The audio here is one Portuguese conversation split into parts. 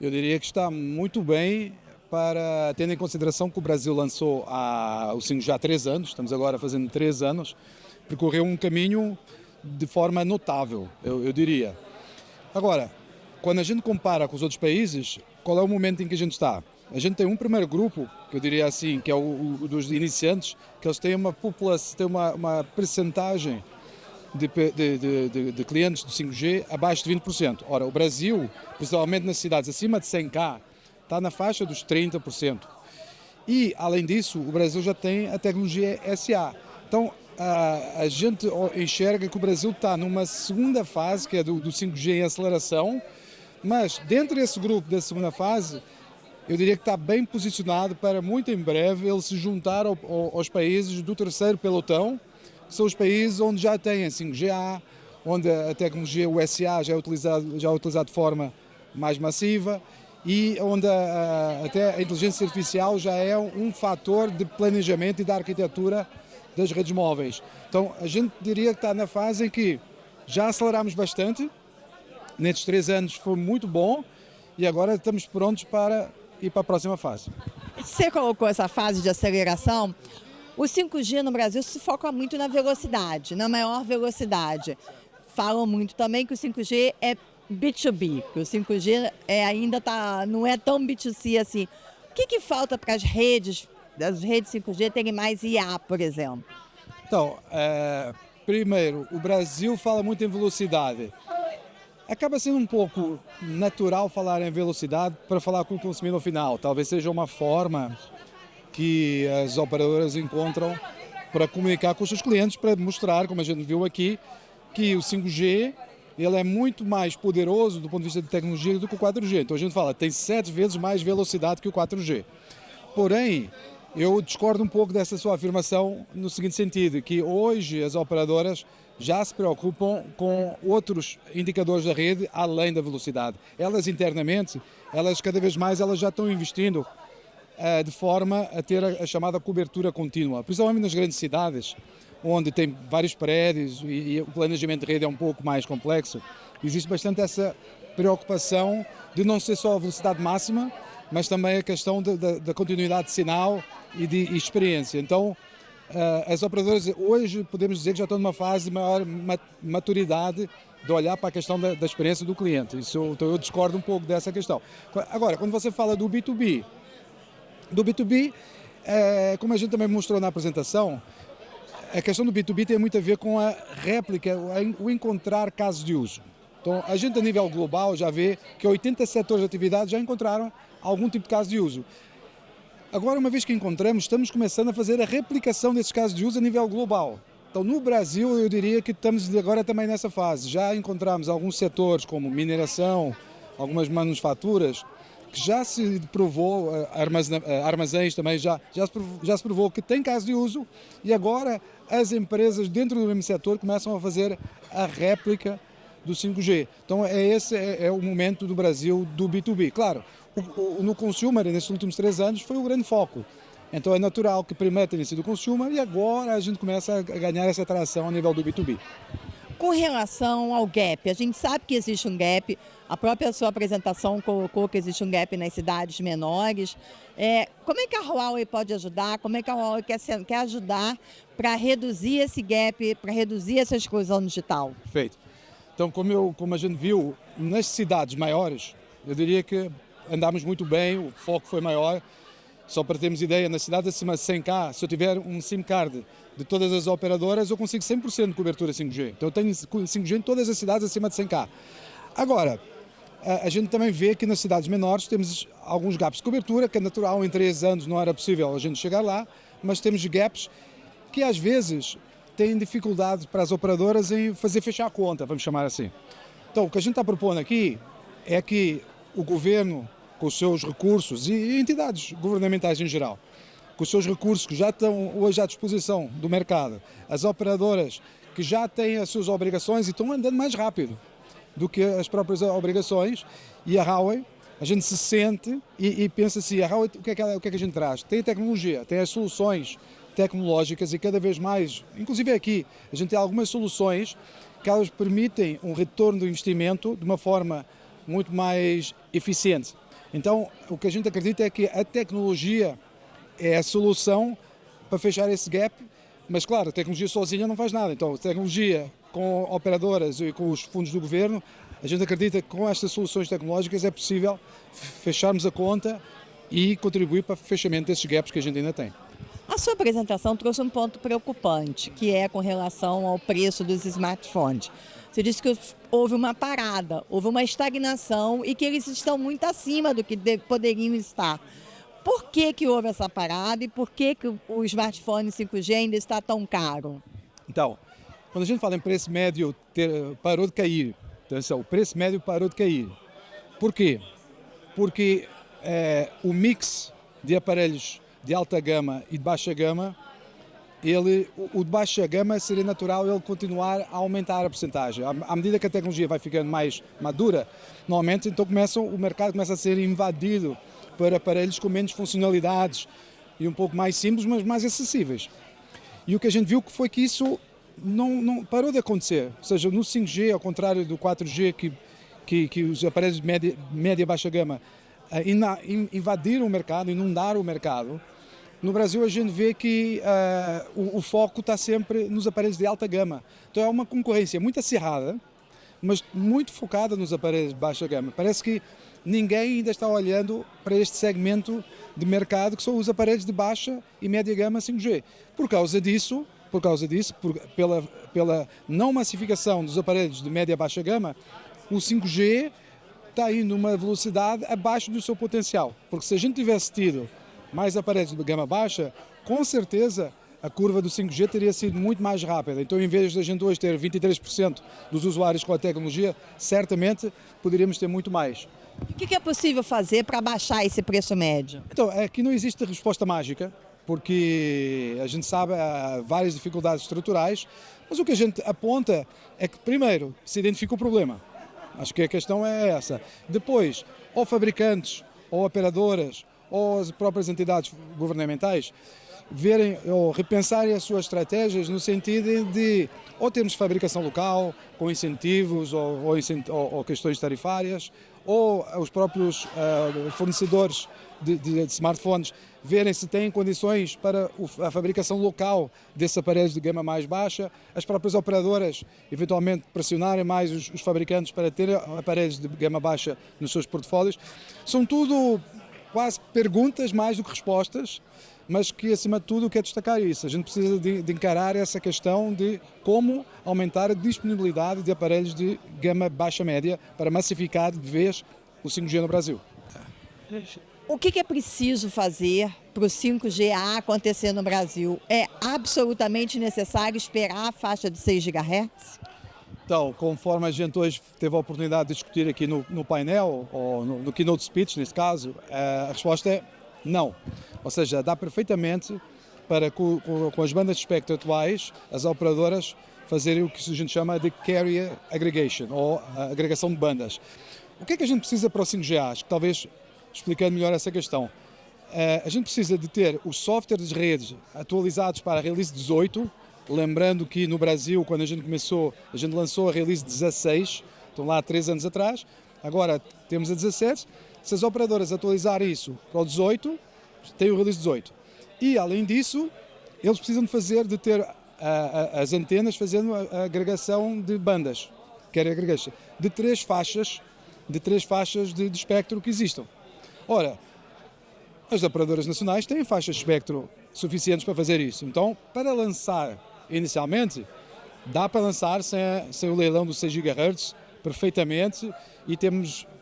Eu diria que está muito bem, para tendo em consideração que o Brasil lançou o 5G há 3 anos, estamos agora fazendo 3 anos, percorreu um caminho de forma notável, eu diria. Agora, quando a gente compara com os outros países, qual é o momento em que a gente está? A gente tem um primeiro grupo, que eu diria assim, que é o dos iniciantes, que eles têm uma população, têm uma percentagem de clientes do 5G abaixo de 20%. Ora, o Brasil, principalmente nas cidades acima de 100K, está na faixa dos 30%. E, além disso, o Brasil já tem a tecnologia SA. Então, a gente enxerga que o Brasil está numa segunda fase, que é do 5G em aceleração, mas dentro desse grupo, da segunda fase, eu diria que está bem posicionado para, muito em breve, ele se juntar aos países do terceiro pelotão, que são os países onde já têm 5G, onde a tecnologia USA já é utilizada de forma mais massiva e onde até a inteligência artificial já é um fator de planejamento e da arquitetura das redes móveis. Então, a gente diria que está na fase em que já aceleramos bastante, nestes 3 anos foi muito bom e agora estamos prontos para ir para a próxima fase. Você colocou essa fase de aceleração. O 5G no Brasil se foca muito na velocidade, na maior velocidade. Falam muito também que o 5G é B2B, que o 5G não é tão B2C assim. O que falta para as redes 5G terem mais IA, por exemplo? Então, primeiro, o Brasil fala muito em velocidade. Acaba sendo um pouco natural falar em velocidade para falar com o consumidor final. Talvez seja uma forma que as operadoras encontram para comunicar com os seus clientes, para mostrar, como a gente viu aqui, que o 5G ele é muito mais poderoso do ponto de vista de tecnologia do que o 4G. Então a gente fala, tem 7 vezes mais velocidade que o 4G. Porém, eu discordo um pouco dessa sua afirmação no seguinte sentido, que hoje as operadoras já se preocupam com outros indicadores da rede além da velocidade. Elas internamente, cada vez mais já estão investindo de forma a ter a chamada cobertura contínua, principalmente nas grandes cidades, onde tem vários prédios e o planejamento de rede é um pouco mais complexo. Existe bastante essa preocupação de não ser só a velocidade máxima, mas também a questão da continuidade de sinal e de experiência. Então, as operadoras hoje podemos dizer que já estão numa fase de maior maturidade de olhar para a questão da experiência do cliente. Então eu discordo um pouco dessa questão. Agora, quando você fala do B2B, como a gente também mostrou na apresentação, a questão do B2B tem muito a ver com a réplica, o encontrar casos de uso. Então, a gente a nível global já vê que 80 setores de atividade já encontraram algum tipo de caso de uso. Agora, uma vez que encontramos, estamos começando a fazer a replicação desses casos de uso a nível global. Então, no Brasil, eu diria que estamos agora também nessa fase. Já encontramos alguns setores, como mineração, algumas manufaturas, que já se provou, armazéns também, já se provou que tem caso de uso e agora as empresas dentro do mesmo setor começam a fazer a réplica do 5G. Então esse é o momento do Brasil do B2B. Claro, no consumer, nesses últimos 3 anos, foi o grande foco. Então é natural que primeiro tenha sido o consumer e agora a gente começa a ganhar essa atração a nível do B2B. Com relação ao gap, a gente sabe que existe um gap, a própria sua apresentação colocou que existe um gap nas cidades menores. Como é que a Huawei pode ajudar? Como é que a Huawei quer ajudar para reduzir esse gap, para reduzir essa exclusão digital? Perfeito. Então, como a gente viu, nas cidades maiores, eu diria que andámos muito bem, o foco foi maior. Só para termos ideia, na cidade acima de 100K, se eu tiver um SIM card de todas as operadoras, eu consigo 100% de cobertura 5G. Então eu tenho 5G em todas as cidades acima de 100K. Agora, a gente também vê que nas cidades menores temos alguns gaps de cobertura, que é natural, em 3 anos não era possível a gente chegar lá, mas temos gaps que às vezes têm dificuldade para as operadoras em fazer fechar a conta, vamos chamar assim. Então o que a gente está propondo aqui é que o governo, com os seus recursos, e entidades governamentais em geral, com os seus recursos que já estão hoje à disposição do mercado, as operadoras que já têm as suas obrigações e estão andando mais rápido do que as próprias obrigações, e a Huawei, a gente se sente e pensa assim, a Huawei, o que é que a gente traz? Tem tecnologia, tem as soluções tecnológicas e cada vez mais, inclusive aqui, a gente tem algumas soluções que elas permitem um retorno do investimento de uma forma muito mais eficiente. Então, o que a gente acredita é que a tecnologia é a solução para fechar esse gap, mas claro, a tecnologia sozinha não faz nada. Então, a tecnologia com operadoras e com os fundos do governo, a gente acredita que com estas soluções tecnológicas é possível fecharmos a conta e contribuir para o fechamento desses gaps que a gente ainda tem. A sua apresentação trouxe um ponto preocupante, que é com relação ao preço dos smartphones. Você disse que houve uma parada, houve uma estagnação e que eles estão muito acima do que poderiam estar. Por que houve essa parada e por que o smartphone 5G ainda está tão caro? Então, quando a gente fala em preço médio, parou de cair. Atenção, o preço médio parou de cair. Por quê? Porque o mix de aparelhos de alta gama e de baixa gama, o de baixa gama seria natural ele continuar a aumentar a percentagem. À medida que a tecnologia vai ficando mais madura, normalmente então o mercado começa a ser invadido por aparelhos com menos funcionalidades e um pouco mais simples, mas mais acessíveis. E o que a gente viu foi que isso não parou de acontecer. Ou seja, no 5G, ao contrário do 4G, que os aparelhos de média e baixa gama invadiram o mercado, inundaram o mercado, no Brasil a gente vê que o foco está sempre nos aparelhos de alta gama. Então é uma concorrência muito acirrada, mas muito focada nos aparelhos de baixa gama. Parece que ninguém ainda está olhando para este segmento de mercado que são os aparelhos de baixa e média gama 5G. Por causa disso, pela não massificação dos aparelhos de média e baixa gama, o 5G está indo numa velocidade abaixo do seu potencial. Porque se a gente tivesse tido mais aparelhos de gama baixa, com certeza a curva do 5G teria sido muito mais rápida. Então, em vez de a gente hoje ter 23% dos usuários com a tecnologia, certamente poderíamos ter muito mais. O que é possível fazer para baixar esse preço médio? Então, aqui não existe resposta mágica, porque a gente sabe há várias dificuldades estruturais, mas o que a gente aponta é que, primeiro, se identifica o problema. Acho que a questão é essa. Depois, ou fabricantes, ou operadoras, ou as próprias entidades governamentais verem ou repensarem as suas estratégias no sentido de ou termos fabricação local, com incentivos ou questões tarifárias, ou os próprios fornecedores de smartphones verem se têm condições para a fabricação local desses aparelhos de gama mais baixa, as próprias operadoras eventualmente pressionarem mais os fabricantes para ter aparelhos de gama baixa nos seus portfólios. São tudo quase perguntas mais do que respostas, mas que acima de tudo o que é destacar isso. A gente precisa de encarar essa questão de como aumentar a disponibilidade de aparelhos de gama baixa-média para massificar de vez o 5G no Brasil. O que é preciso fazer para o 5G acontecer no Brasil? É absolutamente necessário esperar a faixa de 6 GHz? Então, conforme a gente hoje teve a oportunidade de discutir aqui no painel, ou no keynote speech, nesse caso, a resposta é não. Ou seja, dá perfeitamente para, com as bandas de espectro atuais, as operadoras fazerem o que a gente chama de carrier aggregation, ou agregação de bandas. O que é que a gente precisa para o 5G? Acho que talvez, explicando melhor essa questão, a gente precisa de ter os softwares de redes atualizados para a Release 18, lembrando que no Brasil, quando a gente começou, a gente lançou a Release 16, estão lá há 3 anos atrás, agora temos a 17. Se as operadoras atualizarem isso para o 18, tem o Release 18. E, além disso, eles precisam de ter as antenas fazendo a agregação de bandas, carrier aggregation, de 3 faixas de espectro que existam. Ora, as operadoras nacionais têm faixas de espectro suficientes para fazer isso. Então, para lançar inicialmente, dá para lançar sem o leilão dos 6 GHz perfeitamente e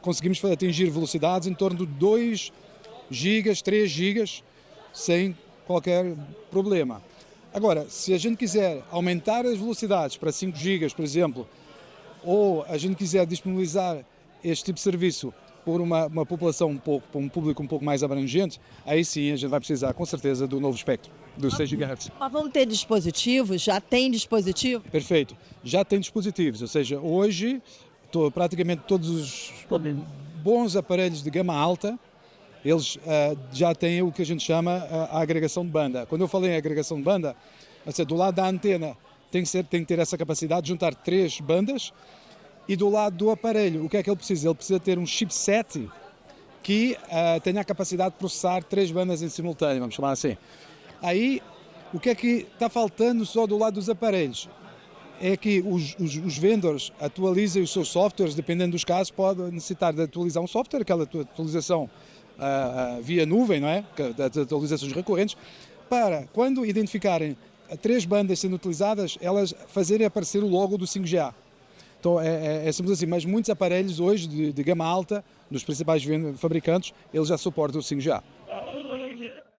conseguimos atingir velocidades em torno de 2 GB, 3 GB sem qualquer problema. Agora, se a gente quiser aumentar as velocidades para 5 GB, por exemplo, ou a gente quiser disponibilizar este tipo de serviço por uma população por um público um pouco mais abrangente, aí sim a gente vai precisar com certeza do novo espectro, dos 6 GHz. Mas vamos ter dispositivos? Já tem dispositivo? Perfeito, já tem dispositivos, ou seja, hoje praticamente todos os bons aparelhos de gama alta, eles já têm o que a gente chama a agregação de banda. Quando eu falei em agregação de banda, ou seja, do lado da antena tem que ter essa capacidade de juntar 3 bandas. E do lado do aparelho, o que é que ele precisa? Ele precisa ter um chipset que tenha a capacidade de processar 3 bandas em simultâneo, vamos chamar assim. Aí, o que é que está faltando só do lado dos aparelhos? É que os vendors atualizem os seus softwares, dependendo dos casos, podem necessitar de atualizar um software, aquela atualização via nuvem, não é? Das atualizações recorrentes, para, quando identificarem 3 bandas sendo utilizadas, elas fazerem aparecer o logo do 5G. Então é simples assim, mas muitos aparelhos hoje de gama alta, dos principais fabricantes, eles já suportam o 5G.